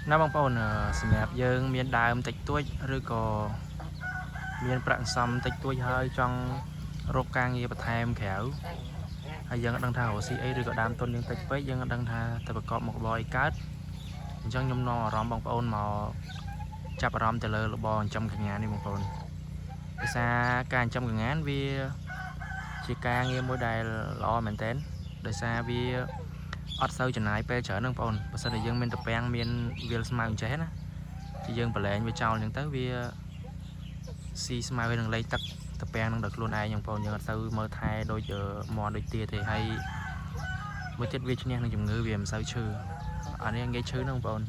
ណាបងប្អូនសម្រាប់យើងមានដើមតិចតួចឬក៏មានប្រាក់សំតិចតួចហើយចង់រកការងារបន្ថែមក្រៅហើយយើងអត់ដឹងថារកស៊ីអីឬក៏ដើមទុនយើងតិចពេកយើងអត់ដឹងថាទៅប្រកបមុខរបរអីកើតអញ្ចឹងខ្ញុំនាំអារម្មណ៍បងប្អូនមកចាប់អារម្មណ៍ទៅលើរបរចិញ្ចឹមកង្ងានេះបងប្អូនភាសាការចិញ្ចឹមកង្ងាវាជាការងារមួយដែលល្អមែនតើដោយសារវាអត់សូវចំណាយពេលច្រើនហ្នឹងបងប្អូនបើសិនជាយើងមានតពាំងមានវាលស្មៅអញ្ចេះណាជាយើងប្រឡែងវាចោលអញ្ចឹងទៅវាស៊ីស្មៅនឹងលេងទឹកតពាំងនឹងដល់ខ្លួនឯងបងប្អូនយើងអត់សូវមើលថែដូចមន់ដូចទាទេហើយមួយទៀតវាឈ្នះនឹងជំងឺវាមិនសូវឈឺអានេះងាយឈឺហ្នឹងបងប្អូន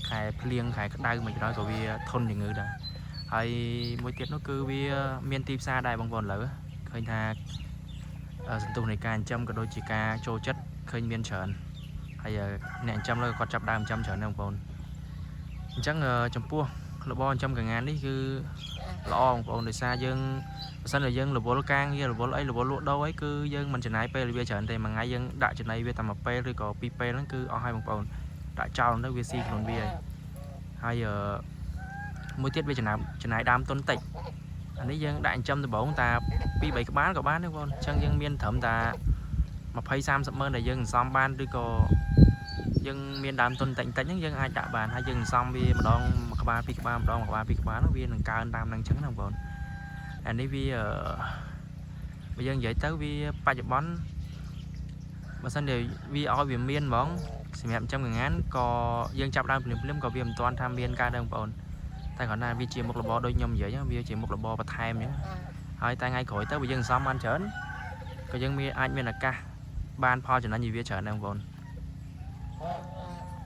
ខែភ្លៀងខែក្តៅមិនក៏ដោយក៏វាធន់ជំងឺដែរហើយមួយទៀតនោះគឺវាមានទីផ្សារដែរបងប្អូនឥឡូវឃើញថាសន្ទុះនៃការចិញ្ចឹមក៏ដូចជាការចូលចិត្តឃើញមានច្រើនហើយអ្នកចិញ្ចឹមលើគាត់ចាប់ដើមចិញ្ចឹមច្រើនណាស់បងប្អូនអញ្ចឹងចំពោះរបរចិញ្ចឹមកង្ងានេះគឺល្អបងប្អូនដោយសារយើងបើសិនជាយើងរវល់ការងាររវល់អីរវល់លក់ដូរអីគឺយើងមិនចំណាយពេលវាច្រើនទេមួយថ្ងៃយើងដាក់ចំណីវាតែមួយពេលឬក៏ពីរពេលហ្នឹងគឺអស់ហើយបងប្អូនដាក់ចោលទៅវាស៊ីខ្លួនវាហើយមួយទៀតវាចំណាយដើមទុនតិចអានេះយើងដាក់ចិញ្ចឹមដំបូងតា2 3ក្បាលក៏បានដែរបងប្អូនអញ្ចឹងយើងមានត្រឹមតា20-30 ម៉ឺនដែលយើងសន្សំបានឬក៏យើងមានដើមទុនតិចហ្នឹងយើងអាចដាក់បានហើយយើងសន្សំវាម្ដងមួយក្បាលពីរក្បាលម្ដងមួយក្បាលពីរក្បាលហ្នឹងវានឹងកើនតាមហ្នឹងអញ្ចឹងណាបងប្អូនអានេះវាបើយើងនិយាយទៅវាបច្ចុប្បន្នបើសិនជាវាឲ្យវាមានហ្មងសម្រាប់ចិញ្ចឹមកង្ងានក៏យើងចាប់ដើមភ្លាមៗក៏វាមិនទាន់ថាមានការដឹងបងប្អូនតែគ្រាន់តែវាជាមុខរបរដូចខ្ញុំនិយាយវាជាមុខរបរបន្ថែមអញ្ចឹងហើយតែថ្ងៃក្រោយទៅបើយើងសន្សំបានច្រើនក៏យើងអាចមានឱកាសបានផលចំណេញពីវាច្រើនដែរបងប្អូន